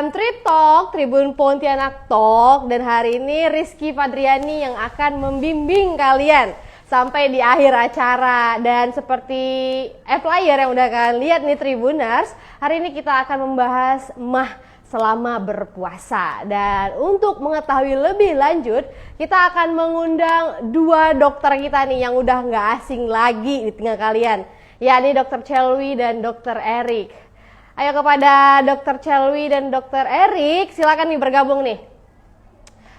program Trip Talk, Tribun Pontianak Talk, dan hari ini Rizky Fadriani yang akan membimbing kalian sampai di akhir acara. Dan seperti flyer yang udah kalian lihat nih Tribuners, hari ini kita akan membahas mah selama berpuasa. Dan untuk mengetahui lebih lanjut, kita akan mengundang dua dokter kita nih yang udah nggak asing lagi di tengah kalian, yakni Dr. Chelwi dan Dr. Erik. Ayo kepada Dr. Chelwi dan Dr. Erik, silakan nih bergabung nih.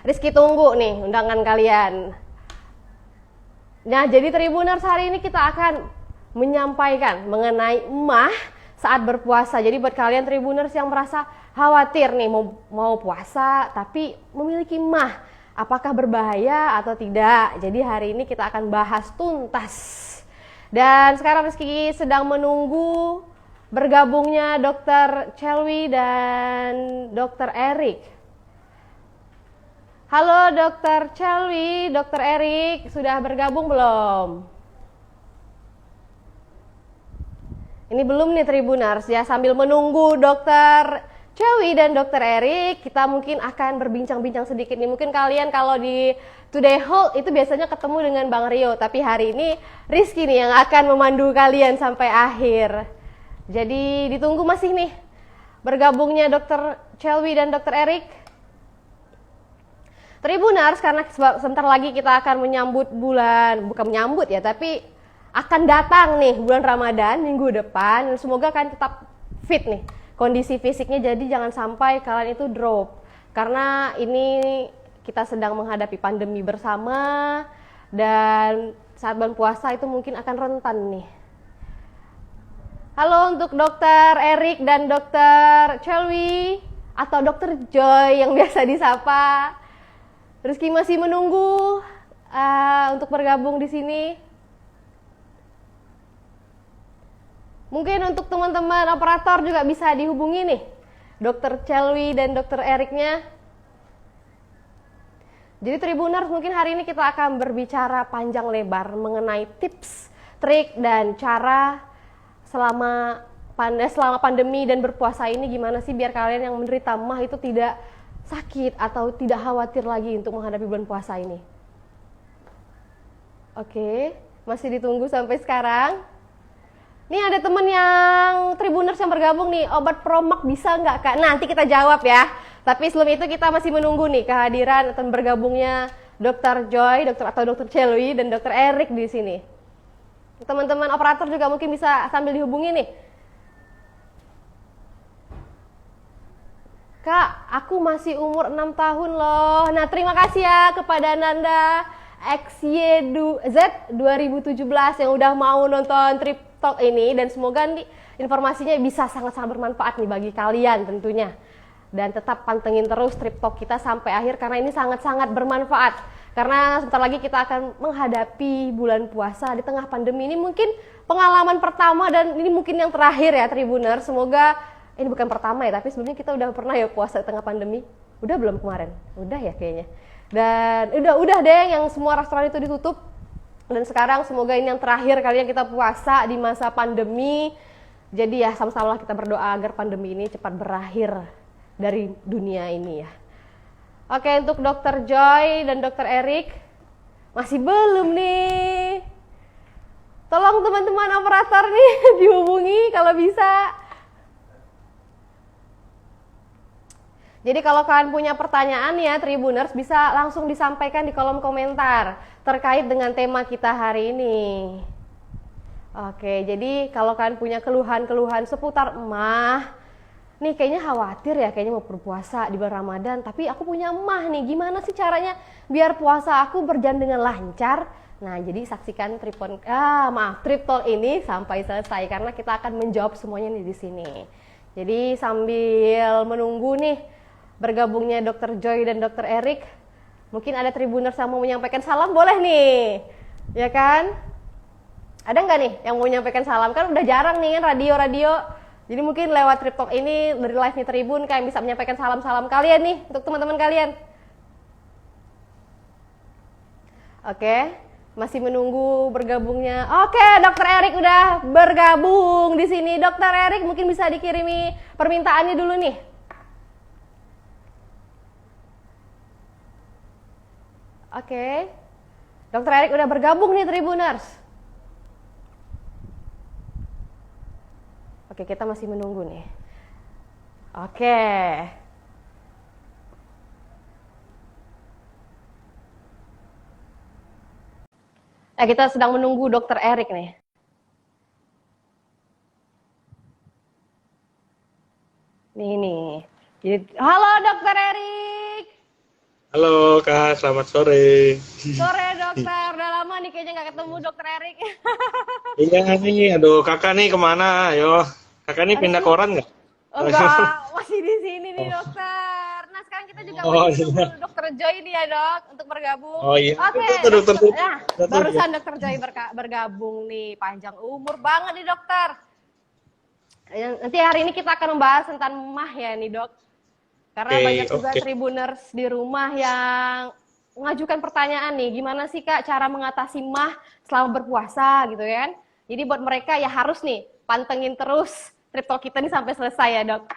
Rizky tunggu nih undangan kalian. Nah, jadi Tribuners, hari ini kita akan menyampaikan mengenai emah saat berpuasa. Jadi buat kalian Tribuners yang merasa khawatir nih mau puasa tapi memiliki emah, apakah berbahaya atau tidak? Jadi hari ini kita akan bahas tuntas. Dan sekarang Rizky sedang menunggu bergabungnya Dr. Chelwi dan Dr. Erik. Halo Dr. Chelwi, Dr. Erik, sudah bergabung belum? Ini belum nih Tribuners ya. Sambil menunggu Dr. Chelwi dan Dr. Erik, kita mungkin akan berbincang-bincang sedikit nih. Mungkin kalian kalau di Today Hall itu biasanya ketemu dengan Bang Rio, tapi hari ini Rizky nih yang akan memandu kalian sampai akhir. Jadi ditunggu masih nih bergabungnya Dr. Chelwi dan Dr. Erik. Tribuners, karena sebentar lagi kita akan menyambut bukan menyambut ya, tapi akan datang nih bulan Ramadan minggu depan. Semoga kalian tetap fit nih kondisi fisiknya, jadi jangan sampai kalian itu drop. Karena ini kita sedang menghadapi pandemi bersama, dan saat bulan puasa itu mungkin akan rentan nih. Halo untuk Dr. Erik dan Dr. Chelwi atau Dr. Joy yang biasa disapa. Rizky masih menunggu untuk bergabung di sini. Mungkin untuk teman-teman operator juga bisa dihubungi nih, Dr. Chelwi dan Dr. Eriknya. Jadi Tribuners, mungkin hari ini kita akan berbicara panjang lebar mengenai tips, trik, dan cara selama pandemi dan berpuasa ini, gimana sih biar kalian yang menderita mah itu tidak sakit atau tidak khawatir lagi untuk menghadapi bulan puasa ini. Oke, masih ditunggu sampai sekarang. Nih ada temen yang Tribuners yang bergabung nih, obat Promak bisa nggak Kak? Nanti kita jawab ya. Tapi sebelum itu kita masih menunggu nih kehadiran atau bergabungnya Dr. Joy, Dr. Chelwi dan Dr. Erik di sini. Teman-teman operator juga mungkin bisa sambil dihubungi nih. Kak, aku masih umur 6 tahun loh. Nah, terima kasih ya kepada Nanda XYZ 2017 yang udah mau nonton Trip Talk ini, dan semoga nih informasinya bisa sangat-sangat bermanfaat nih bagi kalian tentunya. Dan tetap pantengin terus Trip Talk kita sampai akhir karena ini sangat-sangat bermanfaat. Karena sebentar lagi kita akan menghadapi bulan puasa di tengah pandemi ini, mungkin pengalaman pertama dan ini mungkin yang terakhir ya Tribuners. Semoga ini bukan pertama ya, tapi sebelumnya kita udah pernah ya puasa di tengah pandemi. Udah belum kemarin? Udah ya kayaknya. Dan udah deh yang semua restoran itu ditutup. Dan sekarang semoga ini yang terakhir kalinya kita puasa di masa pandemi. Jadi ya sama-sama kita berdoa agar pandemi ini cepat berakhir dari dunia ini ya. Oke, untuk Dr. Joy dan Dr. Erik masih belum nih. Tolong teman-teman operator nih dihubungi kalau bisa. Jadi kalau kalian punya pertanyaan ya Tribuners, bisa langsung disampaikan di kolom komentar terkait dengan tema kita hari ini. Oke, jadi kalau kalian punya keluhan-keluhan seputar emah, nih kayaknya khawatir ya, kayaknya mau berpuasa di bulan Ramadan, tapi aku punya emah nih, gimana sih caranya biar puasa aku berjalan dengan lancar? Nah, jadi saksikan Trip Talk ini sampai selesai karena kita akan menjawab semuanya nih di sini. Jadi sambil menunggu nih bergabungnya Dr. Joy dan Dr. Erik, mungkin ada Tribuners yang mau menyampaikan salam, boleh nih, ya kan? Ada nggak nih yang mau menyampaikan salam? Kan udah jarang nih kan radio-radio. Jadi mungkin lewat Trip Talk ini dari live nih Tribun, kalian bisa menyampaikan salam-salam kalian nih untuk teman-teman kalian. Oke, masih menunggu bergabungnya. Oke, Dr. Erik udah bergabung di sini. Dr. Erik mungkin bisa dikirimi permintaannya dulu nih. Oke. Dokter Erik udah bergabung nih Tribuners. Oke, kita masih menunggu nih. Oke. Kita sedang menunggu Dokter Erik nih. Nih. Halo Dokter Erik. Halo Kak, selamat sore. Sore dokter, udah lama nih kayaknya nggak ketemu Dokter Erik. Iya nih, aduh kakak nih kemana? Ayo, kakak nih pindah koran nggak? Enggak, masih di sini nih dokter. Nah sekarang kita juga masih menunggu Dokter Joy nih ya dok, untuk bergabung. Oh iya, Oke, itu dokter. nah barusan Dokter Joy bergabung nih, panjang umur banget nih dokter. Nanti hari ini kita akan membahas tentang mah ya nih dok. Karena banyak juga Tribuners di rumah yang mengajukan pertanyaan nih, gimana sih Kak cara mengatasi mah selama berpuasa gitu kan. Jadi buat mereka ya harus nih pantengin terus Trip Talk kita nih sampai selesai ya dok.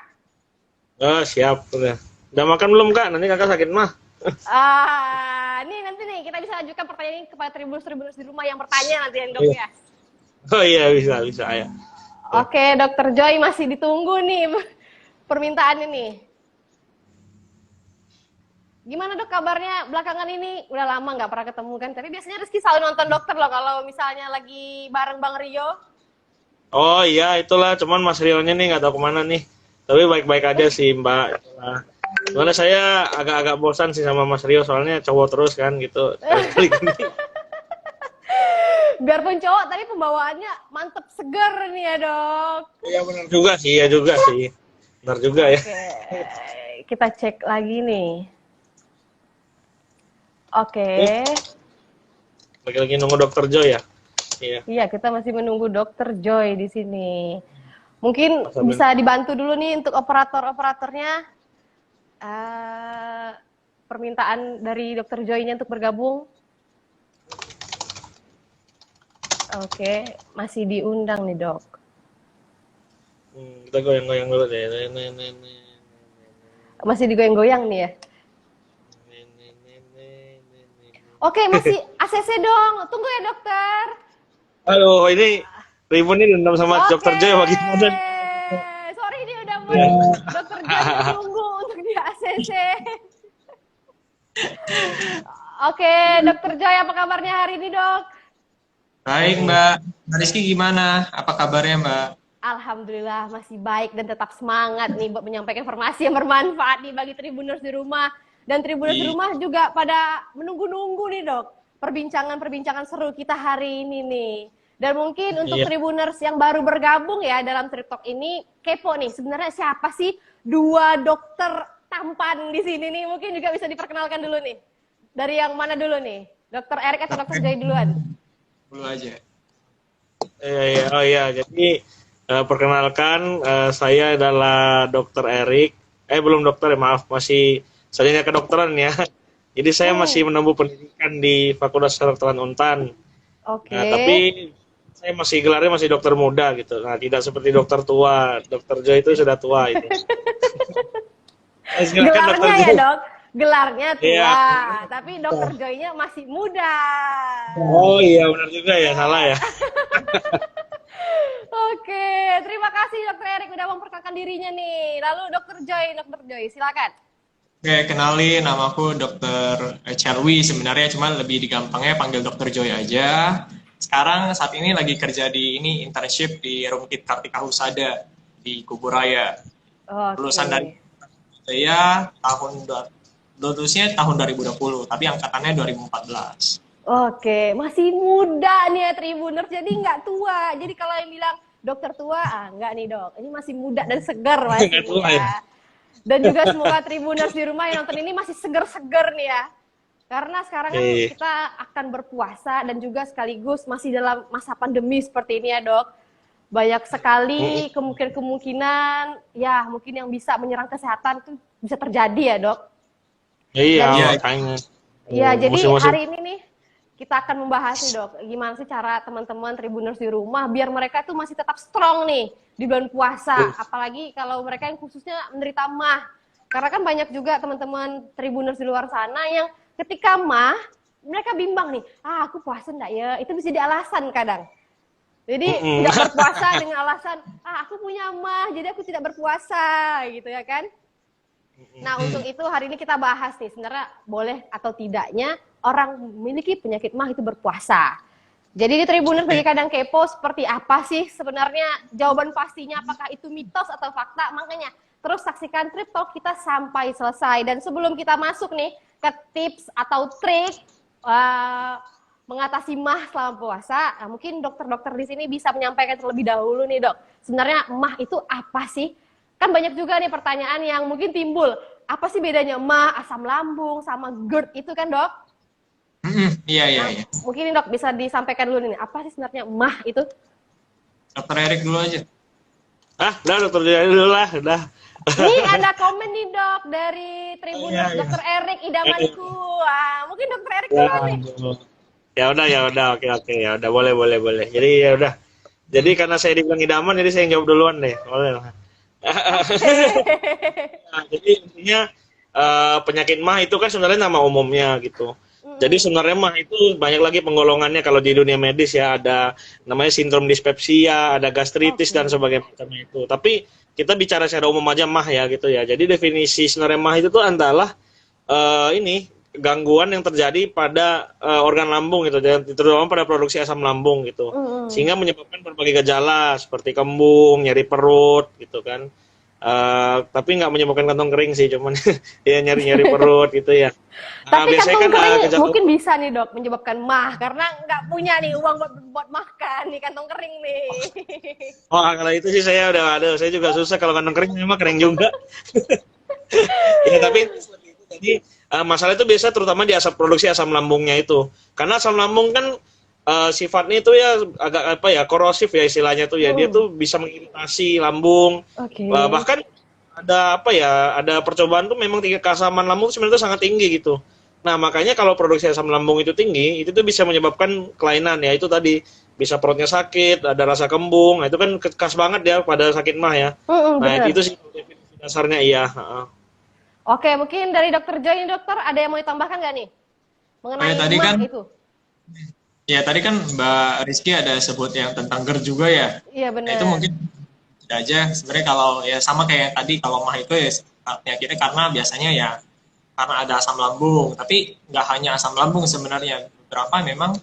Oh siap, udah makan belum Kak? Nanti kakak sakit mah. Nih nanti nih kita bisa ajukan pertanyaan ini kepada Tribuners di rumah yang bertanya nanti ya dok ya. Oh iya bisa ya. Oke Dokter Joy masih ditunggu nih permintaan ini. Gimana dok kabarnya belakangan ini? Udah lama nggak pernah ketemu kan? Tapi biasanya Rizky selalu nonton dokter loh kalau misalnya lagi bareng Bang Rio. Oh iya itulah, cuman Mas Rionya nih nggak tahu kemana nih. Tapi baik-baik aja sih Mbak. Soalnya saya agak-agak bosan sih sama Mas Rio, soalnya cowok terus kan gitu. Biarpun cowok, tapi pembawaannya mantep seger nih ya dok. Iya benar juga sih, Benar juga ya. Oke, kita cek lagi nih. Oke. Lagi nunggu Dokter Joy ya? Iya, kita masih menunggu Dokter Joy di sini. Mungkin bisa dibantu dulu nih untuk operatornya. Permintaan dari Dokter Joy-nya untuk bergabung. Oke, masih diundang nih dok. Kita goyang-goyang dulu deh. Masih digoyang-goyang nih ya. Oke, masih ACC dong. Tunggu ya dokter. Aduh, ini Ribun ini dendam sama Dokter Joy bagaimana? Sorry ini udah mau Dokter Joy tunggu untuk di ACC. Oke, Dokter Joy apa kabarnya hari ini dok? Baik Mbak Rizky gimana? Apa kabarnya Mbak? Alhamdulillah masih baik dan tetap semangat nih buat menyampaikan informasi yang bermanfaat nih bagi Tribuners di rumah. Dan Tribuners di rumah juga pada menunggu-nunggu nih dok, perbincangan seru kita hari ini nih. Dan mungkin untuk Tribuners yang baru bergabung ya dalam Trip Talk ini, kepo nih sebenarnya siapa sih dua dokter tampan di sini nih? Mungkin juga bisa diperkenalkan dulu nih. Dari yang mana dulu nih? Dokter Erik atau Dokter Joy duluan? Dulu aja. Iya. Jadi perkenalkan, saya adalah Dokter Erik. Belum dokter ya, maaf, masih sarjana kedokteran ya. Jadi saya masih menempuh pendidikan di Fakultas Kedokteran Untan. Oke. Nah, tapi saya masih gelarnya masih dokter muda gitu. Nah, tidak seperti dokter tua. Dokter Joy itu sudah tua itu. Gelarnya ya dok, gelarnya tua, iya. tapi Dokter Joy-nya masih muda. Oh iya benar juga ya, salah ya. Oke, terima kasih Dokter Erik udah memperkenalkan dirinya nih. Lalu Dokter Joy, silakan. Oke, kenalin namaku Dokter Cherwi sebenarnya, cuma lebih digampangnya panggil Dokter Joy aja. Sekarang saat ini lagi kerja di internship di Rumkit Kartika Husada di Kuburaya. Lulusan dari saya lulusnya tahun 2020, tapi angkatannya 2014. Oke, masih muda nih ya Tribuners, jadi nggak tua. Jadi kalau yang bilang dokter tua, nggak nih dok. Ini masih muda dan segar masih ya. Dan juga semoga Tribuners di rumah yang nonton ini masih seger-seger nih ya. Karena sekarang kan kita akan berpuasa dan juga sekaligus masih dalam masa pandemi seperti ini ya dok. Banyak sekali kemungkinan ya mungkin yang bisa menyerang kesehatan itu bisa terjadi ya dok. Iya, Iya, jadi hari ini nih kita akan membahas nih dok, gimana sih cara teman-teman Tribuners di rumah biar mereka tuh masih tetap strong nih di bulan puasa, apalagi kalau mereka yang khususnya menderita mah. Karena kan banyak juga teman-teman Tribuners di luar sana yang ketika mah mereka bimbang nih, aku puasa enggak ya? Itu bisa jadi alasan kadang. Jadi tidak berpuasa dengan alasan, aku punya mah, jadi aku tidak berpuasa, gitu ya kan? Nah, untuk itu hari ini kita bahas nih, sebenarnya boleh atau tidaknya orang memiliki penyakit mah itu berpuasa. Jadi di Tribuners bagi kadang kepo, seperti apa sih sebenarnya jawaban pastinya, apakah itu mitos atau fakta? Makanya terus saksikan Trip Talk kita sampai selesai. Dan sebelum kita masuk nih ke tips atau trik mengatasi mah selama puasa, mungkin dokter-dokter di sini bisa menyampaikan terlebih dahulu nih dok. Sebenarnya mah itu apa sih? Kan banyak juga nih pertanyaan yang mungkin timbul. Apa sih bedanya mah, asam lambung, sama GERD itu kan dok? Iya. Mungkin ini dok bisa disampaikan dulu nih. Apa sih sebenarnya mah itu? Dokter Erik dulu aja. Udah dokter Joy dulu lah, udah. Nih ada komen nih dok dari Tribuners dokter Erik idamanku. Mungkin dokter Erik dulu nih. Ya udah, oke, ya udah, boleh. Jadi ya udah. Jadi karena saya dibilang idaman, jadi saya yang jawab duluan deh, boleh lah. Nah, jadi intinya penyakit mah itu kan sebenarnya nama umumnya gitu. Jadi sebenarnya mah itu banyak lagi penggolongannya kalau di dunia medis ya, ada namanya sindrom dispepsia, ada gastritis dan sebagainya itu. Tapi kita bicara secara umum aja mah ya gitu ya. Jadi definisi sebenarnya mah itu tuh adalah ini gangguan yang terjadi pada organ lambung gitu, terutama pada produksi asam lambung gitu, sehingga menyebabkan berbagai gejala seperti kembung, nyeri perut gitu kan, tapi nggak menyebabkan kantong kering sih, cuman ya nyeri perut gitu ya. Tapi biasanya kantong kan kering mungkin bisa nih dok menyebabkan mah, karena nggak punya nih uang buat makan nih kantong kering nih. Oh kalau itu sih saya udah ada, saya juga susah kalau kantong kering, memang kering juga. Ya tapi jadi masalah itu biasa terutama di produksi asam lambungnya itu, karena asam lambung kan sifatnya itu ya agak apa ya, korosif ya istilahnya tuh ya, dia tuh bisa mengiritasi lambung. Bahkan ada apa ya, ada percobaan tuh memang tingkat keasaman lambung sebenarnya itu sangat tinggi gitu. Nah makanya kalau produksi asam lambung itu tinggi, itu tuh bisa menyebabkan kelainan ya, itu tadi bisa perutnya sakit, ada rasa kembung. Nah, itu kan khas banget ya pada sakit mah ya. Nah itu sih dasarnya iya. Oke, mungkin dari dokter Joy ini dokter ada yang mau ditambahkan nggak nih mengenai tadi mah kan itu? Ya tadi kan Mbak Rizky ada sebut yang tentang GERD juga ya. Iya benar. Nah, itu mungkin tidak aja sebenarnya, kalau ya sama kayak tadi, kalau mah itu ya penyakitnya karena biasanya ya karena ada asam lambung, tapi nggak hanya asam lambung sebenarnya, beberapa memang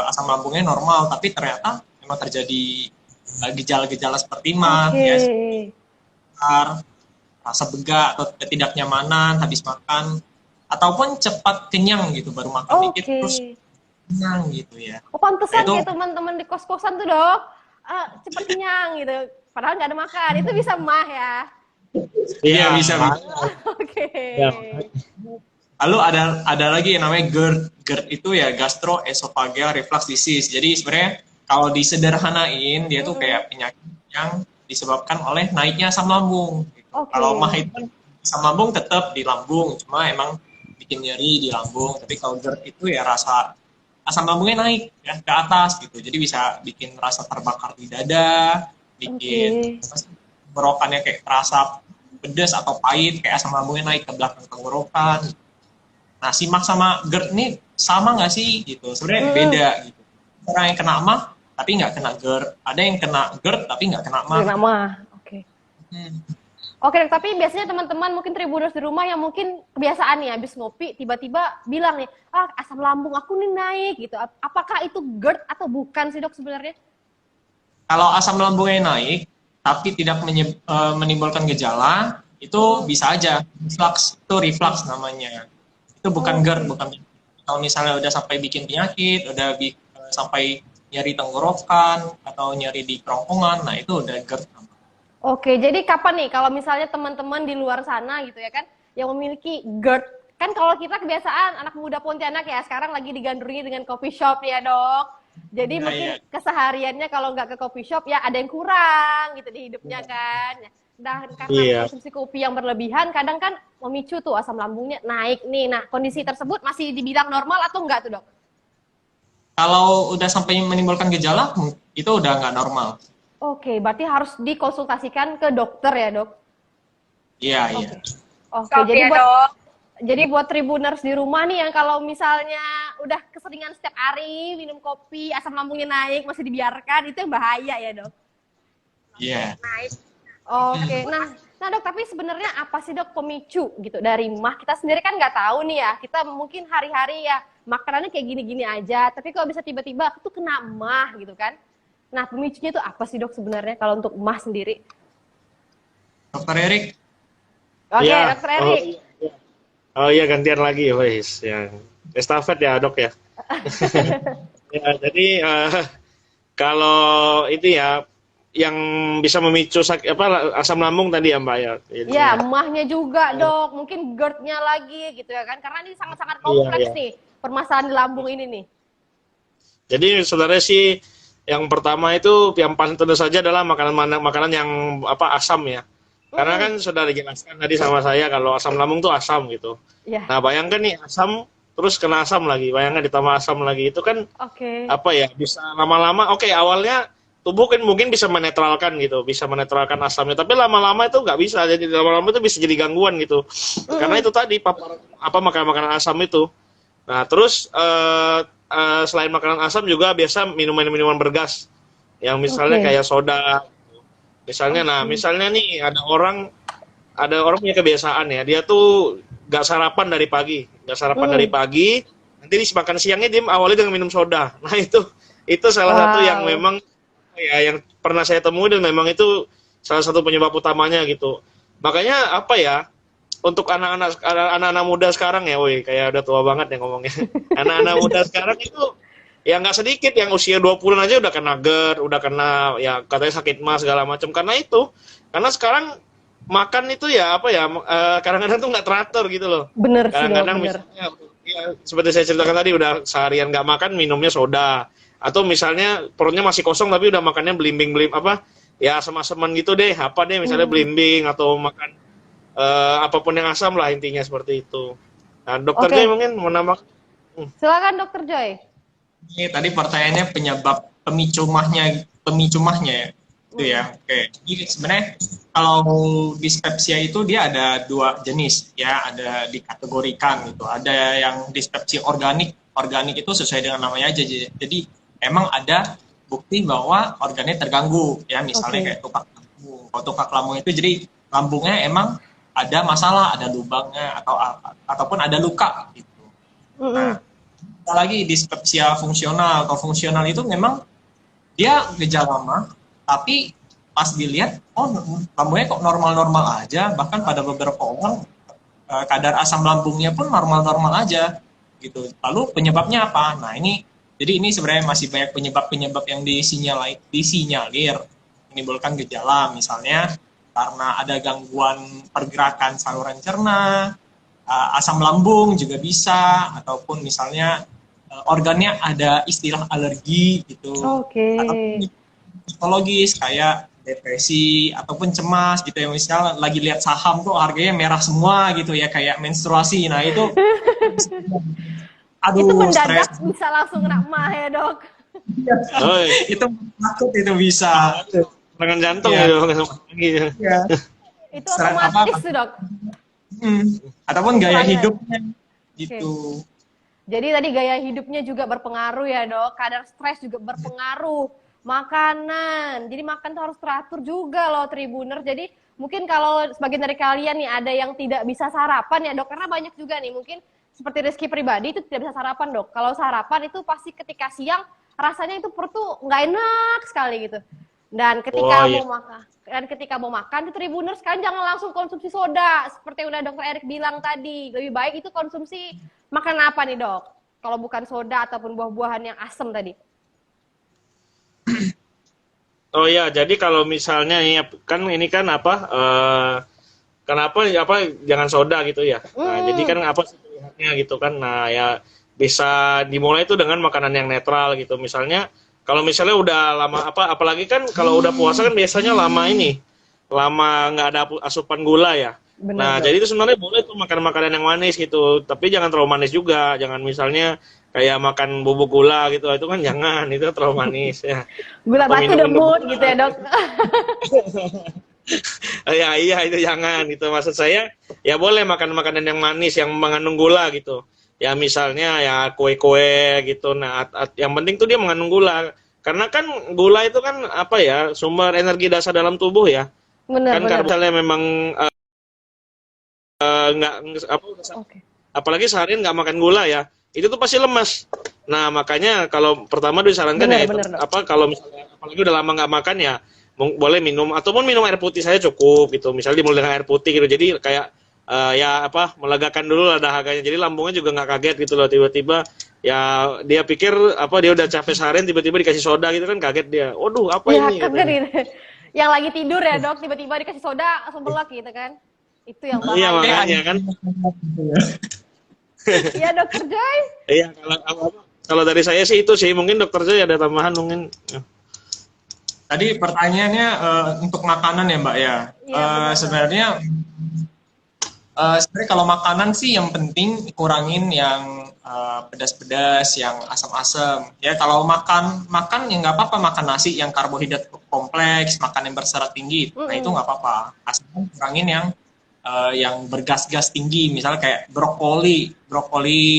asam lambungnya normal tapi ternyata memang terjadi gejala-gejala seperti mah, ya, rasa begah atau ketidaknyamanan habis makan, ataupun cepat kenyang gitu, baru makan dikit terus kenyang gitu ya. Oh pantesan itu, kayak teman-teman di kos-kosan tuh dok, cepat kenyang gitu, padahal nggak ada makan, itu bisa mah ya? Iya bisa. Oke. Lalu ada lagi yang namanya GERD. GERD itu ya gastroesophageal reflux disease. Jadi sebenarnya kalau disederhanain dia tuh kayak penyakit yang disebabkan oleh naiknya asam lambung. Kalau mah itu asam lambung tetap di lambung, cuma emang bikin nyeri di lambung. Tapi kalau GERD itu ya rasa asam lambungnya naik ya ke atas gitu. Jadi bisa bikin rasa terbakar di dada, bikin tenggorokannya kayak terasa pedas atau pahit, kayak asam lambungnya naik ke belakang tenggorokan. Nah, si mah sama GERD ini sama nggak sih gitu? Sebenarnya beda gitu. Orang yang kena mah tapi nggak kena GERD, ada yang kena GERD tapi nggak kena mah. Oke. Oke, tapi biasanya teman-teman mungkin Tribuners di rumah yang mungkin kebiasaan nih habis ngopi tiba-tiba bilang nih, asam lambung aku nih naik gitu. Apakah itu GERD atau bukan sih dok sebenarnya? Kalau asam lambungnya naik tapi tidak menimbulkan gejala, itu bisa aja reflux, itu reflux namanya. Itu bukan GERD, bukan. Kalau misalnya udah sampai bikin penyakit, udah sampai nyeri tenggorokan atau nyeri di kerongkongan, nah itu udah GERD. Oke, jadi kapan nih kalau misalnya teman-teman di luar sana gitu ya kan, yang memiliki GERD, kan kalau kita kebiasaan anak muda Pontianak ya sekarang lagi digandrungi dengan coffee shop ya dok. Jadi mungkin kesehariannya kalau nggak ke coffee shop ya ada yang kurang gitu di hidupnya kan. Dan karena konsumsi kopi yang berlebihan kadang kan memicu tuh asam lambungnya naik nih. Nah kondisi tersebut masih dibilang normal atau enggak tuh dok? Kalau udah sampai menimbulkan gejala itu udah nggak normal. Oke, berarti harus dikonsultasikan ke dokter ya dok? Iya. Oke, jadi buat dok. Jadi buat Tribuners di rumah nih yang kalau misalnya udah keseringan setiap hari minum kopi, asam lambungnya naik, masih dibiarkan, itu yang bahaya ya dok? Iya. Oke, nah dok, tapi sebenarnya apa sih dok pemicu gitu dari mah? Kita sendiri kan nggak tahu nih ya, kita mungkin hari-hari ya makanannya kayak gini-gini aja, tapi kalau bisa tiba-tiba aku tuh kena mah gitu kan? Nah pemicunya itu apa sih dok sebenarnya kalau untuk mah sendiri? Dokter Erik, Oke, Ya, dokter Erik. oh iya gantian lagi, wes yang estafet ya dok ya. Ya, jadi kalau itu ya yang bisa memicu asam lambung tadi ya Mbak ya. Jadi, Ya, mahnya juga dok, mungkin GERD-nya lagi gitu ya kan? Karena ini sangat-sangat kompleks iya. nih permasalahan di lambung ini nih. Jadi sebenarnya sih yang pertama itu yang paling tentu saja adalah makanan yang asam ya. Karena kan sudah dijelaskan tadi sama saya kalau asam lambung tuh asam gitu. Ya, Nah, bayangkan nih asam terus kena asam lagi. Bayangkan ditambah asam lagi itu kan oke. bisa lama-lama awalnya tubuh kan mungkin bisa menetralkan gitu, bisa menetralkan asamnya, tapi lama-lama itu nggak bisa. Jadi lama-lama itu bisa jadi gangguan gitu. Karena itu tadi paparan makanan-makanan asam itu. Nah, terus selain makanan asam juga biasa minuman bergas. Yang misalnya Oke. kayak soda. Misalnya nih ada orang punya kebiasaan ya, dia tuh nggak sarapan dari pagi, nanti di makan siangnya dia awalnya dengan minum soda. Nah itu salah satu yang Wow. memang ya yang pernah saya temui dan memang itu salah satu penyebab utamanya gitu. Makanya untuk anak-anak muda sekarang ya, woi kayak udah tua banget ya ngomongnya. Anak-anak muda sekarang itu ya nggak sedikit yang usia 20-an aja udah kena GERD, udah kena ya katanya sakit mah segala macam karena sekarang makan itu kadang-kadang tuh nggak teratur gitu loh. Bener sih dok, Kadang-kadang bener. misalnya ya, seperti saya ceritakan tadi udah seharian nggak makan minumnya soda, atau misalnya perutnya masih kosong tapi udah makannya belimbing asam-asaman gitu deh, misalnya belimbing atau makan apapun yang asam lah, intinya seperti itu. Nah, dokter Oke. Joy mungkin mau nambah. Silakan dokter Joy. ini tadi pertanyaannya pemicu mahnya ya. Itu ya. Oke. Jadi sebenarnya kalau dispepsia itu dia ada dua jenis ya, ada dikategorikan gitu. Ada yang dispepsia organik. Organik itu sesuai dengan namanya aja. Jadi emang ada bukti bahwa organnya terganggu ya, misalnya kayak tupak lambung. Kalau tupak lambung itu jadi lambungnya emang ada masalah, ada lubangnya ataupun ada luka gitu. Nah, ada lagi dispepsia fungsional. Kalau fungsional itu memang dia gejala mah, tapi pas dilihat, lambungnya kok normal-normal aja. Bahkan pada beberapa orang kadar asam lambungnya pun normal-normal aja, gitu. Lalu penyebabnya apa? Nah jadi ini sebenarnya masih banyak penyebab-penyebab yang disinyalir menimbulkan gejala, misalnya karena ada gangguan pergerakan saluran cerna, asam lambung juga bisa, ataupun misalnya organnya ada istilah alergi gitu, Oke. ataupun psikologis kayak depresi ataupun cemas gitu ya, misalnya lagi lihat saham tuh harganya merah semua gitu ya, kayak menstruasi. Nah itu Itu stres. mendadak bisa langsung kena mah ya dok. Oh, Itu takut itu bisa. serangan jantung Iya. gitu. Ya. Itu Seren otomatis tuh dok. Ataupun gaya Misalnya. hidupnya gitu. Jadi tadi gaya hidupnya juga berpengaruh ya dok. Kadar stres juga berpengaruh. Makanan. Jadi makan tuh harus teratur juga loh Tribuner. Jadi mungkin kalau sebagian dari kalian nih ada yang tidak bisa sarapan ya dok. Karena banyak juga nih mungkin seperti Rizky pribadi itu tidak bisa sarapan dok. Kalau sarapan itu pasti ketika siang rasanya itu perut tuh nggak enak sekali gitu. Dan ketika mau makan di Tribuners kan jangan langsung konsumsi soda seperti yang udah dokter Erik bilang tadi. Lebih baik itu konsumsi makan apa nih dok? Kalau bukan soda ataupun buah-buahan yang asam tadi. Oh ya, jadi kalau misalnya ini kan kenapa jangan soda gitu ya. Nah, jadi kan apa sih pilihannya gitu kan. Nah, ya bisa dimulai itu dengan makanan yang netral gitu. Misalnya kalau misalnya udah lama apalagi kan kalau udah puasa kan biasanya lama nggak ada asupan gula ya. Benar, Nah, dok. jadi itu sebenarnya boleh tuh makan makanan yang manis gitu, tapi jangan terlalu manis juga. Jangan misalnya kayak makan bubuk gula gitu, itu kan jangan, itu terlalu manis ya. Gula Atau batu minum demut gitu ya dok. Ya iya itu jangan gitu. Maksud saya ya boleh makan makanan yang manis yang mengandung gula gitu. Ya misalnya ya kue-kue gitu. Nah, yang penting tuh dia mengandung gula. Karena kan gula itu kan apa ya, sumber energi dasar dalam tubuh ya. Kan Benar-benar. misalnya memang nggak apa Oke. apalagi seharian nggak makan gula ya, itu tuh pasti lemas. Nah makanya kalau pertama disarankan ya itu Benar-benar dok. apa, kalau misalnya apalagi udah lama nggak makan ya boleh minum ataupun minum air putih saya cukup gitu, misalnya dimulai dengan air putih gitu, jadi kayak ya apa, melegakan dulu lah dahaganya, jadi lambungnya juga nggak kaget gitu loh, tiba-tiba ya dia pikir apa, dia udah capek seharian tiba-tiba dikasih soda gitu kan, kaget dia, waduh apa Ya ini kaget katanya. ini. Yang lagi tidur ya dok, tiba-tiba dikasih soda langsung melek gitu kan. Itu yang Iya bahaya. makanya kan. Iya dokter Joy. Iya, kalau dari saya sih itu sih, mungkin dokter Joy ada tambahan mungkin. Tadi pertanyaannya untuk makanan ya Mbak ya. Iya, benar. Sebenarnya sebenarnya kalau makanan sih yang penting kurangin yang pedas-pedas, yang asam-asam. Ya kalau makan ya nggak apa-apa, makan nasi yang karbohidrat kompleks, makan yang berserat tinggi. Nah itu nggak apa-apa. Asalkan kurangin yang bergas-gas tinggi, misalnya kayak brokoli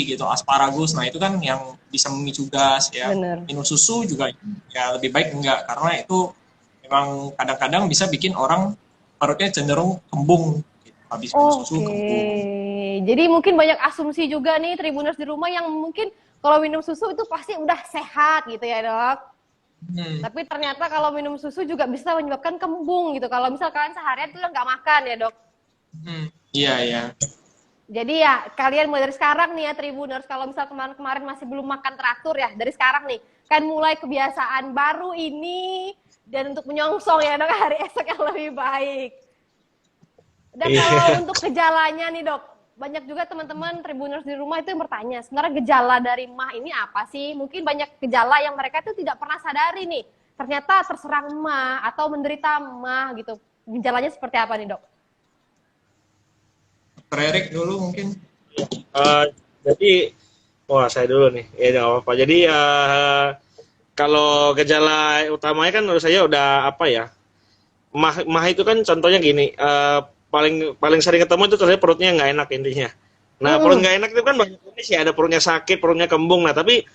gitu, asparagus. Nah itu kan yang bisa memicu gas ya. Bener. Minum susu juga ya lebih baik enggak, karena itu memang kadang-kadang bisa bikin orang perutnya cenderung kembung. Habis minum susu kembung. Jadi mungkin banyak asumsi juga nih Tribuners di rumah yang mungkin kalau minum susu itu pasti udah sehat gitu ya dok. Tapi ternyata kalau minum susu juga bisa menyebabkan kembung gitu. Kalau misal kalian seharian tuh nggak makan ya dok. Iya iya. Jadi ya kalian mulai dari sekarang nih ya Tribuners, kalau misal kemarin-kemarin masih belum makan teratur ya, dari sekarang nih kan mulai kebiasaan baru ini, dan untuk menyongsong ya dok hari esok yang lebih baik. Dan kalau untuk gejalanya nih dok, banyak juga teman-teman Tribuners di rumah itu yang bertanya, sebenarnya gejala dari MAH ini apa sih? Mungkin banyak gejala yang mereka itu tidak pernah sadari nih, ternyata terserang MAH atau menderita MAH gitu. Gejalanya seperti apa nih dok? Dr. Erik dulu mungkin. Jadi, wah saya dulu nih, ya nggak apa-apa. Jadi kalau gejala utamanya kan menurut saya udah apa ya, mah itu kan contohnya gini, paling sering ketemu itu ternyata perutnya nggak enak intinya. Nah perut nggak enak itu kan banyak jenis ya, ada perutnya sakit, perutnya kembung. Nah tapi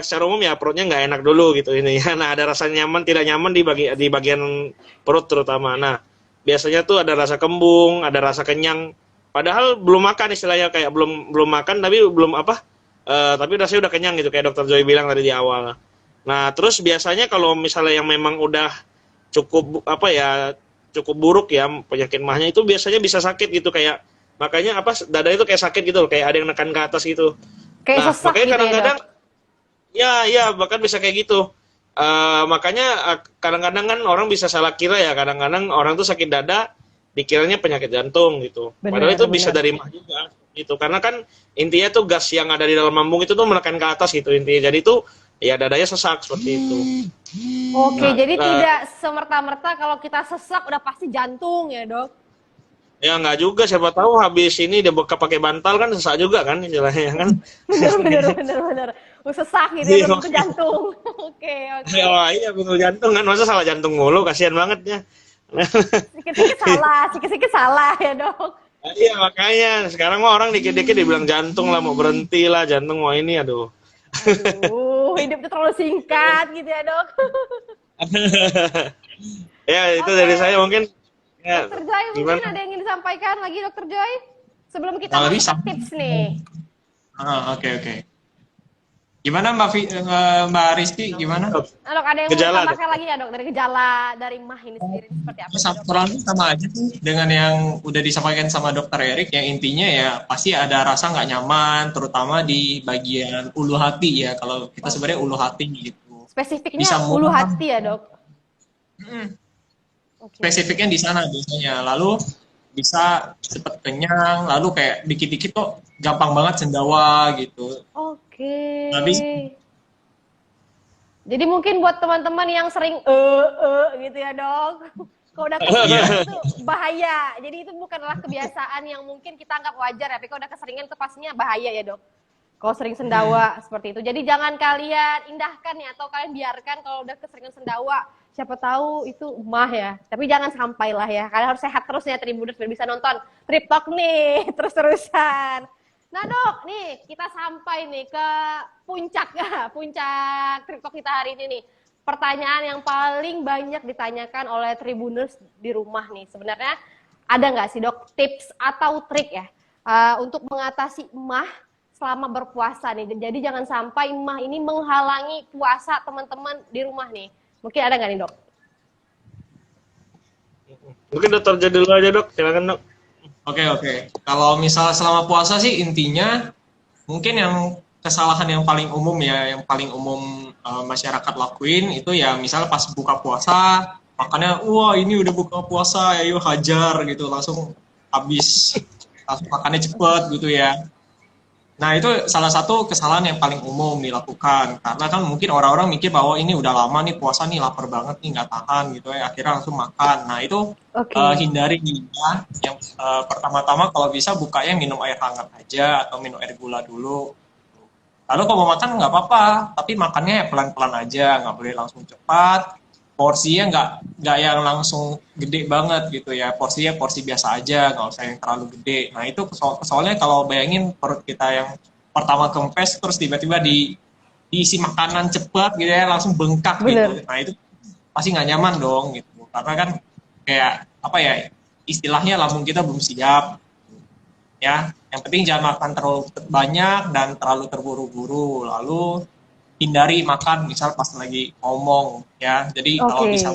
secara umum ya perutnya nggak enak dulu gitu ini ya. Nah ada rasa nyaman tidak nyaman di bagian perut terutama. Nah biasanya tuh ada rasa kembung, ada rasa kenyang. Padahal belum makan istilahnya, kayak belum makan tapi belum apa, tapi rasanya udah kenyang gitu kayak dokter Joy bilang tadi di awal. Nah terus biasanya kalau misalnya yang memang udah cukup apa ya, cukup buruk ya penyakit mahnya, itu biasanya bisa sakit gitu, kayak makanya apa, dada itu kayak sakit gitu, kayak ada yang nekan ke atas gitu. Kayak Nah sesak makanya gitu kadang-kadang ya dok? ya bahkan bisa kayak gitu. Makanya kadang-kadang kan orang bisa salah kira ya, kadang-kadang orang tuh sakit dada dikiranya penyakit jantung gitu. Padahal Bener, itu bisa bener. dari mah juga gitu. Karena kan intinya tuh gas yang ada di dalam lambung itu tuh menekan ke atas gitu intinya. Jadi itu ya dadanya sesak seperti itu. Oke, Nah, jadi tidak semerta-merta kalau kita sesak udah pasti jantung ya dok? ya nggak juga, siapa tahu habis ini dia buka pakai bantal kan sesak juga kan istilahnya kan. Bener. Sesak gitu ya, belum ke jantung. Oke. Oh iya betul, jantung kan, masa salah jantung mulu, kasihan banget ya. Sikit-sikit salah ya dok. Iya makanya sekarang mah orang dikit-dikit dibilang jantung lah, mau berhenti lah jantung, mau ini, aduh. Aduh, hidup itu terlalu singkat gitu ya dok. Ya itu Oke. dari saya mungkin. Ya, Dokter Joy mungkin gimana? ada yang ingin disampaikan lagi Dokter Joy? Sebelum kita Kalau masuk bisa. ke tips nih. Oke. Gimana Mbak Rizky, gimana? Nah, dok, ada yang mau Gejala, ditambahkan lagi ya dok dari gejala dari MAH ini sendiri seperti apa? sih, Dok? Kurang lebih sama aja tuh dengan yang udah disampaikan sama Dokter Erik. Yang intinya ya pasti ada rasa nggak nyaman, terutama di bagian ulu hati ya. Kalau kita sebenarnya ulu hati gitu. Spesifiknya Bisa ulu mual. hati ya dok? Oke. Spesifiknya di sana biasanya. Lalu bisa cepet kenyang, lalu kayak dikit-dikit kok gampang banget sendawa gitu. Oke. Habis. Jadi mungkin buat teman-teman yang sering gitu ya dok, kalau udah keseringan itu bahaya. Jadi itu bukanlah kebiasaan yang mungkin kita anggap wajar ya, tapi kalau udah keseringan itu pastinya bahaya ya dok. Kalau sering sendawa seperti itu. Jadi jangan kalian indahkan ya, atau kalian biarkan kalau udah keseringan sendawa. siapa tahu itu mah ya. Tapi jangan sampai lah ya. Kalian harus sehat terus ya Tribuners biar bisa nonton Trip Talk nih terus-terusan. Nah dok, nih kita sampai nih ke puncak ya, puncak Trip Talk kita hari ini nih. Pertanyaan yang paling banyak ditanyakan oleh Tribuners di rumah nih. Sebenarnya ada nggak sih dok tips atau trik ya untuk mengatasi emah selama berpuasa nih. Jadi jangan sampai emah ini menghalangi puasa teman-teman di rumah nih. Mungkin ada nggak nih dok? Mungkin dokter jadi dulu aja dok, silakan dok. Oke. Kalau misal selama puasa sih intinya mungkin yang kesalahan yang paling umum ya, yang paling umum masyarakat lakuin itu ya misal pas buka puasa makannya wah ini udah buka puasa ayo hajar gitu langsung habis langsung makannya cepet gitu ya. Nah itu salah satu kesalahan yang paling umum dilakukan karena kan mungkin orang-orang mikir bahwa ini udah lama nih puasa nih lapar banget nih nggak tahan gitu ya akhirnya langsung makan. Nah itu hindari ya. Yang pertama-tama kalau bisa bukanya minum air hangat aja atau minum air gula dulu. Lalu kalau mau makan nggak apa-apa tapi makannya pelan-pelan aja nggak boleh langsung cepat. Porsinya nggak yang langsung gede banget gitu ya, porsinya porsi biasa aja, nggak usah yang terlalu gede. Nah itu soalnya kalau bayangin perut kita yang pertama kempes terus tiba-tiba diisi makanan cepat gitu ya, langsung bengkak gitu. Nah itu pasti nggak nyaman dong gitu, karena kan kayak apa ya istilahnya lambung kita belum siap. Ya, yang penting jangan makan terlalu banyak dan terlalu terburu-buru. Lalu hindari makan misal pas lagi ngomong ya jadi kalau bisa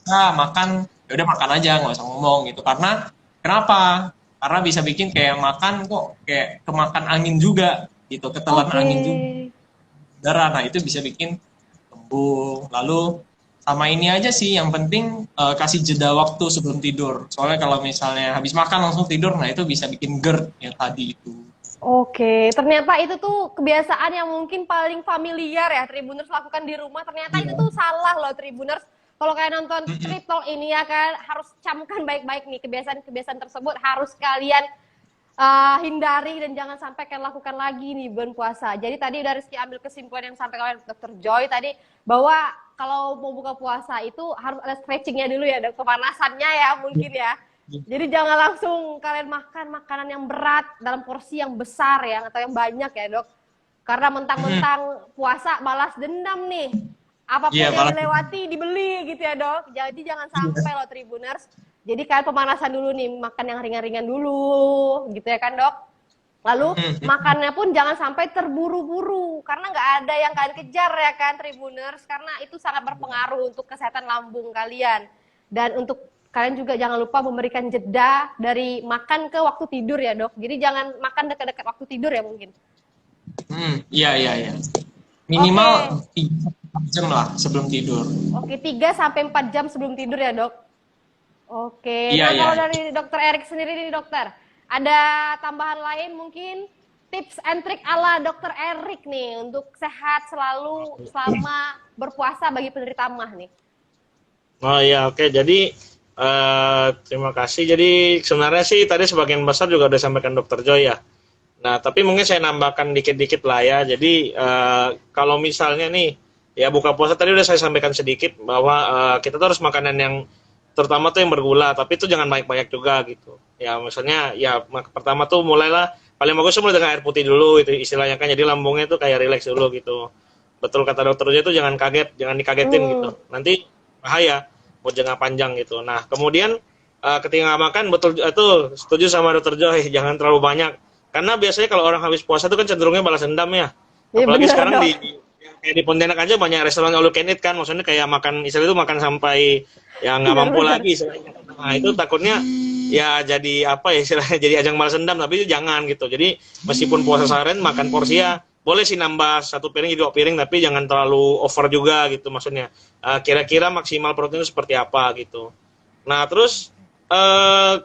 makan ya udah makan aja nggak usah ngomong gitu karena kenapa bisa bikin kayak makan kok kayak kemakan angin juga gitu ketelan angin juga darah. Nah itu bisa bikin kembung. Lalu sama ini aja sih yang penting kasih jeda waktu sebelum tidur soalnya kalau misalnya habis makan langsung tidur nah itu bisa bikin GERD yang tadi itu. Oke, ternyata itu tuh kebiasaan yang mungkin paling familiar ya Tribuners lakukan di rumah. Ternyata itu tuh salah loh Tribuners. Kalau kayak nonton Trip Talk ini ya kan harus camkan baik-baik nih kebiasaan-kebiasaan tersebut harus kalian hindari dan jangan sampai kalian lakukan lagi nih bulan puasa. Jadi tadi udah Rizky ambil kesimpulan yang sampai oleh Dr. Joy tadi bahwa kalau mau buka puasa itu harus ada stretchingnya dulu ya, ada pemanasannya ya mungkin ya. Jadi jangan langsung kalian makan makanan yang berat dalam porsi yang besar ya atau yang banyak ya dok. Karena mentang-mentang puasa balas dendam nih. Apapun yang dilewati dibeli gitu ya dok. Jadi jangan sampai loh Tribuners. Jadi kalian pemanasan dulu nih, makan yang ringan-ringan dulu gitu ya kan dok. Lalu makannya pun jangan sampai terburu-buru. Karena nggak ada yang kalian kejar ya kan Tribuners. Karena itu sangat berpengaruh untuk kesehatan lambung kalian. Dan untuk kalian juga jangan lupa memberikan jeda dari makan ke waktu tidur ya dok. Jadi jangan makan dekat-dekat waktu tidur ya mungkin. Iya. Minimal 3 jam lah sebelum tidur. Oke, 3-4 jam sebelum tidur ya dok. Oke. Nah kalau dari dokter Erik sendiri nih dokter, ada tambahan lain mungkin tips and trick ala dokter Erik nih untuk sehat selalu selama berpuasa bagi penderita emah nih. Oh iya oke. Jadi terima kasih. Jadi sebenarnya sih tadi sebagian besar juga udah sampaikan Dokter Joy ya. Nah tapi mungkin saya nambahkan dikit-dikit lah ya. Jadi kalau misalnya nih ya buka puasa tadi udah saya sampaikan sedikit bahwa kita tuh harus makanan yang terutama tuh yang bergula. Tapi itu jangan banyak-banyak juga gitu. Ya misalnya ya pertama tuh mulailah paling bagus mulai dengan air putih dulu itu istilahnya kan. Jadi lambungnya tuh kayak rileks dulu gitu. Betul kata Dokter Joy itu jangan kaget, jangan dikagetin gitu. Nanti bahaya buat jangka panjang gitu. Nah kemudian ketika makan betul itu setuju sama Dr. Joy jangan terlalu banyak karena biasanya kalau orang habis puasa itu kan cenderungnya balas dendam ya. Apalagi sekarang di Pontianak aja banyak restoran all you can eat kan maksudnya kayak makan istilah itu makan sampai ya nggak mampu lagi. Nah itu takutnya ya jadi apa ya istilahnya jadi ajang balas dendam tapi itu jangan gitu. Jadi meskipun puasa seharian makan porsi ya boleh sih nambah 1 piring jadi 2 piring tapi jangan terlalu over juga gitu maksudnya. Kira-kira maksimal protein itu seperti apa gitu. Nah terus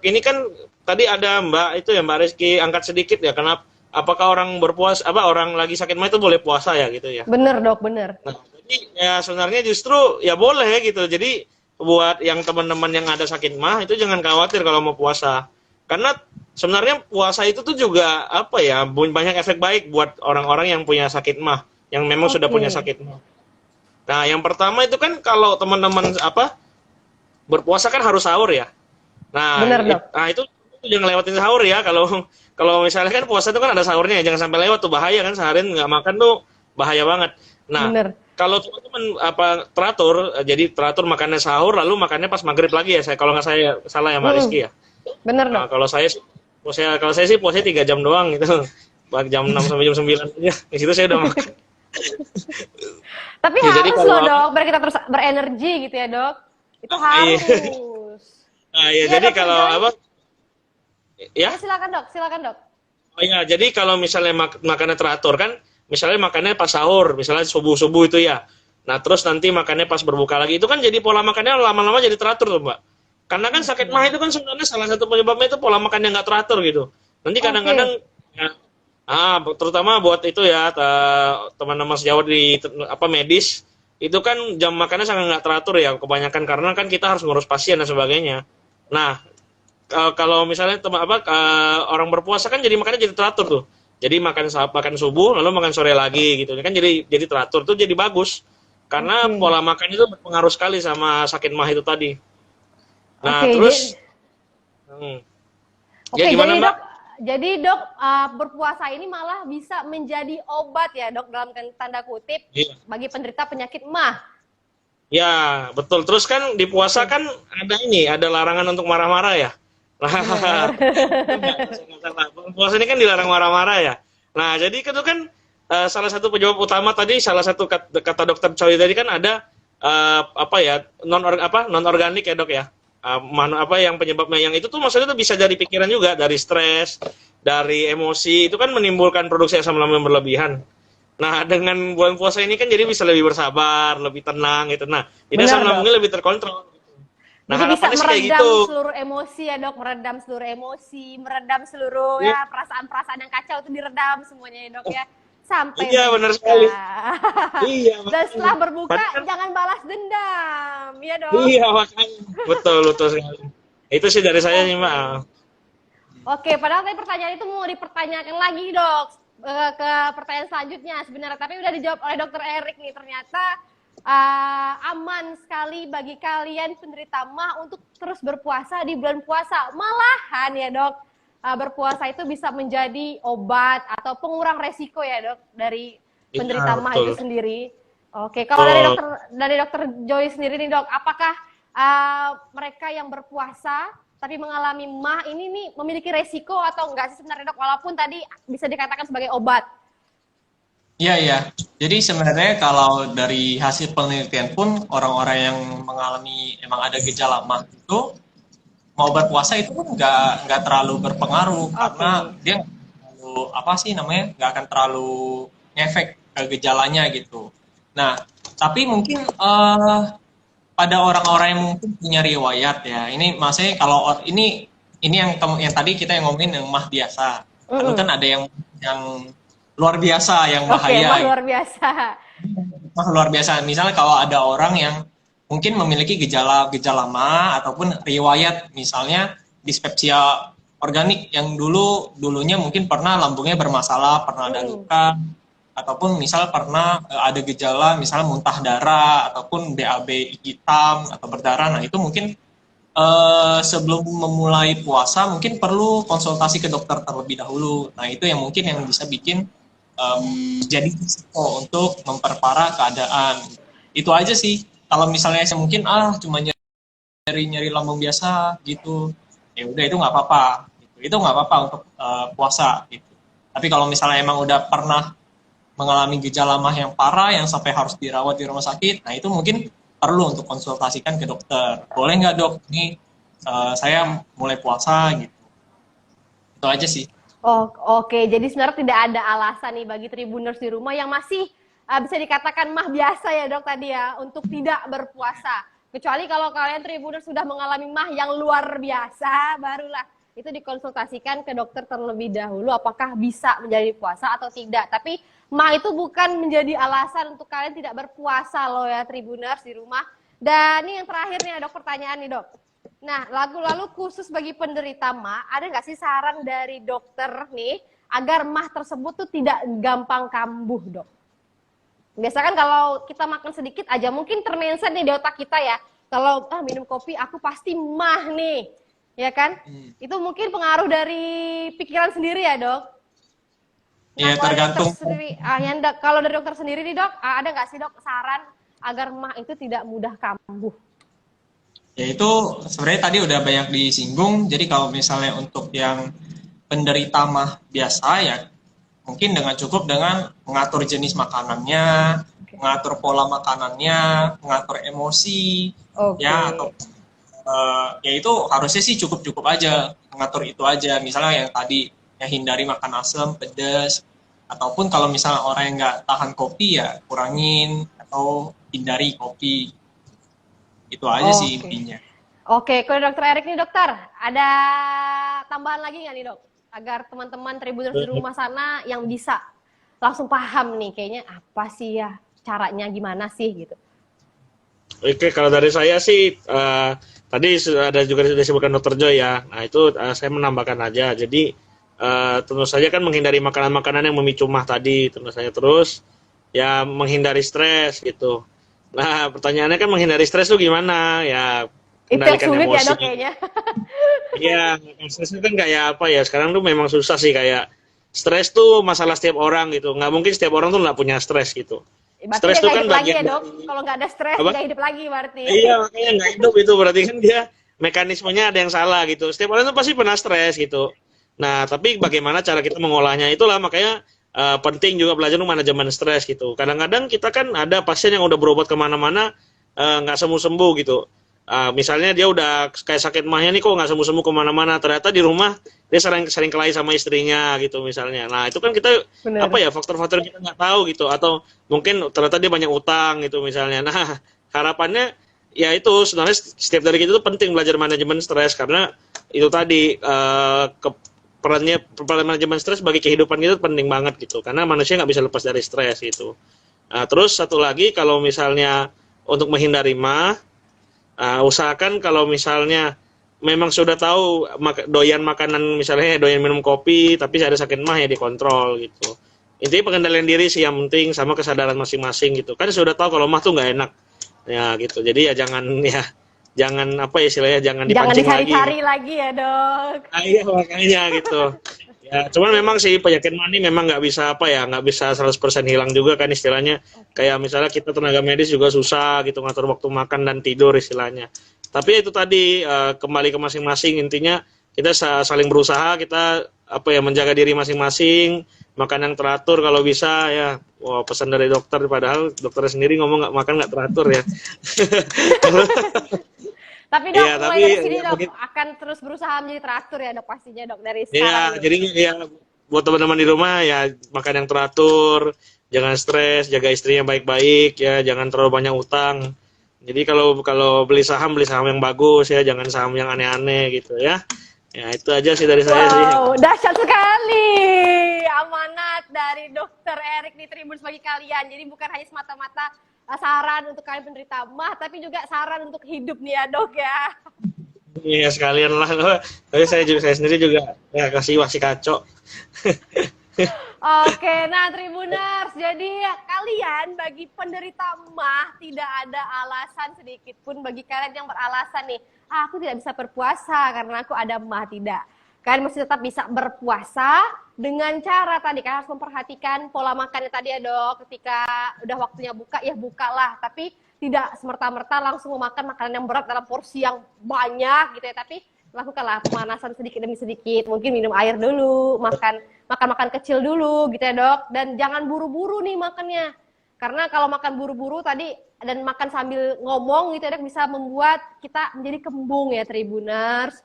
ini kan tadi ada Mbak Rizky angkat sedikit ya kenapa apakah orang berpuasa orang lagi sakit mah itu boleh puasa ya gitu ya. Bener dok bener. Nah jadi ya sebenarnya justru ya boleh gitu. Jadi buat yang teman-teman yang ada sakit mah itu jangan khawatir kalau mau puasa karena sebenarnya puasa itu tuh juga apa ya banyak efek baik buat orang-orang yang punya sakit mah yang memang sudah punya sakit mah. Nah, yang pertama itu kan kalau teman-teman berpuasa kan harus sahur ya. Nah, Bener dok. itu jangan lewatin sahur ya. Kalau kalau misalnya kan puasa itu kan ada sahurnya, jangan sampai lewat tuh, bahaya kan, seharian nggak makan tuh bahaya banget. Nah, Bener. kalau teman-teman teratur, jadi teratur makannya sahur lalu makannya pas maghrib lagi ya. Saya kalau nggak saya salah ya Mbak Mm-mm. Rizky ya. Bener dok. Nah, kalau saya sih puasanya 3 jam doang gitu. Jam 6 sampai jam 9 aja. Di situ saya udah makan. Tapi Ya, jadi harus kalau loh dok, biar kita terus berenergi gitu ya dok. Itu iya. harus. Nah, ya Iya jadi dokter kalau Joy. ya. Ya silakan dok, silakan dok. Oh ya, jadi kalau misalnya makannya teratur kan, misalnya makannya pas sahur, misalnya subuh-subuh itu ya. Nah, terus nanti makannya pas berbuka lagi, itu kan jadi pola makannya lama-lama jadi teratur tuh, Mbak. Karena kan sakit mah itu kan sebenarnya salah satu penyebabnya itu pola makan yang nggak teratur gitu. Nanti Oke. kadang-kadang ya, terutama buat itu ya teman-teman sejawat di medis, itu kan jam makannya sangat nggak teratur ya kebanyakan karena kan kita harus ngurus pasien dan sebagainya. Nah, kalau misalnya orang berpuasa kan jadi makannya jadi teratur tuh. Jadi makan subuh lalu makan sore lagi gitu. Kan jadi teratur tuh jadi bagus. Karena Oke. pola makan itu berpengaruh sekali sama sakit mah itu tadi. Nah, Oke, terus hmm, ya oke, gimana jadi Mbak? dok, berpuasa ini malah bisa menjadi obat ya dok dalam tanda kutip Iya. bagi penderita penyakit MAH. Ya, betul. Terus kan di puasa Oke, kan ada larangan untuk marah-marah ya. benar. Nah, puasa ini kan dilarang marah-marah ya. Nah, jadi itu kan salah satu penyebab utama tadi, salah satu kata dokter Choi tadi kan ada non organik ya dok ya. Yang penyebabnya yang itu tuh maksudnya tuh bisa dari pikiran juga, dari stres, dari emosi, itu kan menimbulkan produksi asam lambung yang berlebihan. Nah, dengan bulan puasa ini kan jadi bisa lebih bersabar, lebih tenang gitu. Nah, jadi asam Benar dok. lambungnya lebih terkontrol. Nah, Jadi bisa harapannya sih kayak meredam gitu. seluruh emosi ya dok, meredam seluruh emosi, meredam seluruh Iya, ya perasaan-perasaan yang kacau itu diredam semuanya ya dok ya. Sampai iya benar berbuka. sekali. Iya, Dan makanya. setelah berbuka Padahal kan, jangan balas dendam, ya dok. iya, makanya. Betul, betul sekali. Itu sih dari saya nih, Mbak. Oke. Oke, padahal tadi pertanyaan itu mau dipertanyakan lagi dok ke pertanyaan selanjutnya sebenarnya, tapi udah dijawab oleh dokter Erik nih. Ternyata aman sekali bagi kalian penderita MAH untuk terus berpuasa di bulan puasa. Malahan ya dok, berpuasa itu bisa menjadi obat atau pengurang resiko ya dok dari Iya, penderita MAH betul. itu sendiri. Oke, kalau Betul. dari dokter Joy sendiri nih dok, apakah mereka yang berpuasa tapi mengalami MAH ini nih memiliki resiko atau enggak sih sebenarnya dok? Walaupun tadi bisa dikatakan sebagai obat. Iya, iya. Jadi sebenarnya kalau dari hasil penelitian pun orang-orang yang mengalami emang ada gejala MAH itu mau berpuasa itu pun nggak terlalu berpengaruh karena Oke. dia nggak terlalu apa sih namanya nggak akan terlalu ngefek ke gejalanya gitu. Nah, tapi mungkin pada orang-orang yang mungkin punya riwayat ya. Ini maksudnya kalau ini yang tadi kita yang ngomongin yang mah biasa. Lalu kan ada yang luar biasa, yang Oke, MAH bahaya. luar biasa. Mah luar biasa. Misalnya kalau ada orang yang mungkin memiliki gejala-gejala mah ataupun riwayat misalnya dispepsia organik yang dulunya mungkin pernah lambungnya bermasalah, pernah ada luka ataupun misal pernah ada gejala misalnya muntah darah ataupun BAB hitam atau berdarah. Nah, itu mungkin sebelum memulai puasa mungkin perlu konsultasi ke dokter terlebih dahulu. Nah, itu yang mungkin yang bisa bikin jadi risiko untuk memperparah keadaan. Itu aja sih. Kalau misalnya saya mungkin cuma nyari lambung biasa gitu, ya udah itu nggak apa-apa. Itu nggak apa-apa untuk puasa gitu. Tapi kalau misalnya emang udah pernah mengalami gejala mah yang parah yang sampai harus dirawat di rumah sakit, nah itu mungkin perlu untuk konsultasikan ke dokter. Boleh nggak dok? Ini saya mulai puasa gitu. Itu aja sih. Oh, oke. Jadi sebenarnya tidak ada alasan nih bagi Tribuners di rumah yang masih bisa dikatakan mah biasa ya dok tadi ya untuk tidak berpuasa. Kecuali kalau kalian Tribuners sudah mengalami mah yang luar biasa, barulah itu dikonsultasikan ke dokter terlebih dahulu apakah bisa menjadi puasa atau tidak. Tapi mah itu bukan menjadi alasan untuk kalian tidak berpuasa loh ya Tribuners di rumah. Dan ini yang terakhir nih dok, pertanyaan nih dok. Nah, lalu khusus bagi penderita MAH, ada nggak sih saran dari dokter nih agar MAH tersebut tuh tidak gampang kambuh, dok? Biasa kan kalau kita makan sedikit aja mungkin termenset nih di otak kita ya. Kalau minum kopi aku pasti mah nih. Ya kan? Itu mungkin pengaruh dari pikiran sendiri ya, Dok? Nah, Ya tergantung. kalau dari dokter sendiri nih, Dok, ada nggak sih, Dok, saran agar mah itu tidak mudah kambuh? Ya itu sebenarnya tadi udah banyak disinggung. Jadi kalau misalnya untuk yang penderita mah biasa ya mungkin dengan cukup dengan mengatur jenis makanannya, mengatur pola makanannya, mengatur emosi, ya atau ya itu harusnya sih cukup-cukup aja mengatur itu aja. Misalnya yang tadi ya hindari makan asam, pedas, ataupun kalau misalnya orang yang nggak tahan kopi ya kurangin atau hindari kopi. Itu aja sih intinya. Oke, kalau dokter Erik nih dokter, ada tambahan lagi nggak nih dok? Agar teman-teman Tribuners di rumah sana yang bisa langsung paham nih, kayaknya apa sih ya caranya gimana sih gitu. Oke, kalau dari saya sih tadi ada juga disebutkan Dokter Joy ya. Nah itu saya menambahkan aja. Jadi tentu saja kan menghindari makanan-makanan yang memicu mah tadi tentu saja, terus ya menghindari stres gitu. Nah pertanyaannya kan menghindari stres tuh gimana ya? Itu yang Kendalikan sulit emosi. ya dok kayaknya. Iya, stres itu kan kayak apa ya? Sekarang tuh memang susah sih, kayak stres tuh masalah setiap orang gitu. Nggak mungkin setiap orang tuh nggak punya stres gitu. Berarti Stres dia itu nggak kan hidup lagi bagian ya dok? dari Kalau nggak ada stres apa? nggak hidup lagi berarti. Iya, makanya nggak hidup itu berarti kan dia mekanismenya ada yang salah gitu. Setiap orang tuh pasti pernah stres gitu. Nah, tapi bagaimana cara kita mengolahnya, itulah makanya penting juga belajar manajemen stres gitu. Kadang-kadang kita kan ada pasien yang udah berobat kemana-mana nggak sembuh-sembuh gitu. Misalnya dia udah kayak sakit mahnya nih, kok nggak sembuh-sembuh kemana-mana. Ternyata di rumah dia sering kelahi sama istrinya gitu misalnya. Nah itu kan kita Bener. apa ya, faktor-faktor kita nggak tahu gitu. Atau mungkin ternyata dia banyak utang gitu misalnya. Nah harapannya ya itu sebenarnya setiap dari kita itu penting belajar manajemen stres, karena itu tadi perannya manajemen stres bagi kehidupan kita penting banget gitu. Karena manusia nggak bisa lepas dari stres gitu. Nah, terus satu lagi, kalau misalnya untuk menghindari mah, usahakan kalau misalnya memang sudah tahu doyan makanan, misalnya doyan minum kopi tapi ada sakit mah, ya dikontrol gitu. Intinya pengendalian diri sih yang penting, sama kesadaran masing-masing gitu. Kan sudah tahu kalau mah tuh nggak enak ya gitu. Jadi ya jangan apa ya istilahnya, jangan dipancing dicari-cari lagi ya dok. Iya makanya gitu. Ya, cuman memang sih penyakit mah ini memang nggak bisa nggak bisa 100% hilang juga kan istilahnya. Kayak misalnya kita tenaga medis juga susah gitu ngatur waktu makan dan tidur istilahnya. Tapi itu tadi kembali ke masing-masing, intinya kita saling berusaha, kita menjaga diri masing-masing, makan yang teratur kalau bisa ya. Wah, pesan dari dokter, padahal dokter sendiri ngomong nggak teratur ya. Tapi dok, Iya, mulai dari sini dok akan terus berusaha menjadi teratur ya dok pastinya dok dari Iya, sekarang. jadi ya buat teman-teman di rumah ya makan yang teratur, jangan stres, jaga istrinya baik-baik ya, jangan terlalu banyak utang. Jadi kalau beli saham yang bagus ya, jangan saham yang aneh-aneh gitu ya. Ya itu aja sih dari saya sih. Wow, dahsyat sekali amanat dari dokter Erik nih Tribun bagi kalian. Jadi bukan hanya semata-mata saran untuk kalian penderita mah, tapi juga saran untuk hidup nih ya dok ya. Iya sekalian lah. Tapi saya sendiri juga ya kasih kacau. Oke, nah Tribuners, jadi kalian bagi penderita mah tidak ada alasan sedikit pun bagi kalian yang beralasan nih, aku tidak bisa berpuasa karena aku ada mah, tidak. Kalian mesti tetap bisa berpuasa dengan cara tadi, kalian harus memperhatikan pola makannya tadi ya dok. Ketika udah waktunya buka, ya bukalah. Tapi tidak semerta-merta langsung memakan makanan yang berat dalam porsi yang banyak gitu ya. Tapi lakukanlah pemanasan sedikit demi sedikit. Mungkin minum air dulu, makan kecil dulu gitu ya dok. Dan jangan buru-buru nih makannya. Karena kalau makan buru-buru tadi dan makan sambil ngomong gitu ya dok, bisa membuat kita menjadi kembung ya Tribuners.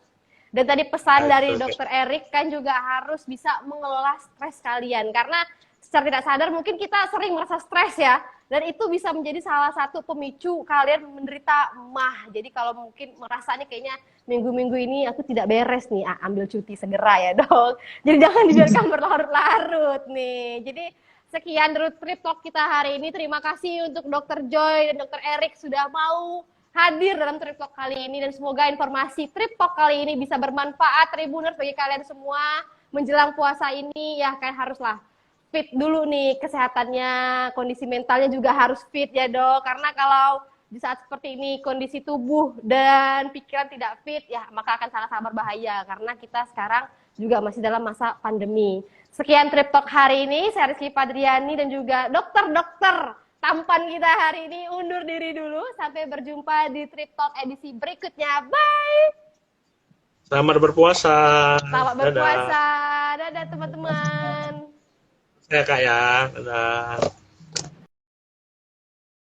Dan tadi pesan dari dokter Erik kan juga harus bisa mengelola stres kalian. Karena secara tidak sadar mungkin kita sering merasa stres ya. Dan itu bisa menjadi salah satu pemicu kalian menderita mah. Jadi kalau mungkin merasa nih kayaknya minggu-minggu ini aku tidak beres nih, ambil cuti segera ya dok. Jadi jangan dibiarkan berlarut-larut nih. Jadi sekian Road Trip Talk kita hari ini. Terima kasih untuk Dokter Joy dan Dokter Erik sudah mau hadir dalam Trip Talk kali ini, dan semoga informasi Trip Talk kali ini bisa bermanfaat Tribuners bagi kalian semua menjelang puasa ini ya. Kalian haruslah fit dulu nih kesehatannya, kondisi mentalnya juga harus fit ya dok. Karena kalau di saat seperti ini kondisi tubuh dan pikiran tidak fit ya maka akan sangat berbahaya karena kita sekarang juga masih dalam masa pandemi. Sekian Trip Talk hari ini, saya Rizky Fadriani dan juga dokter-dokter tampan kita hari ini undur diri dulu. Sampai berjumpa di Trip Talk edisi berikutnya. Bye! Selamat berpuasa. Selamat berpuasa. Dadah teman-teman. Saya Kak ya. Dadah.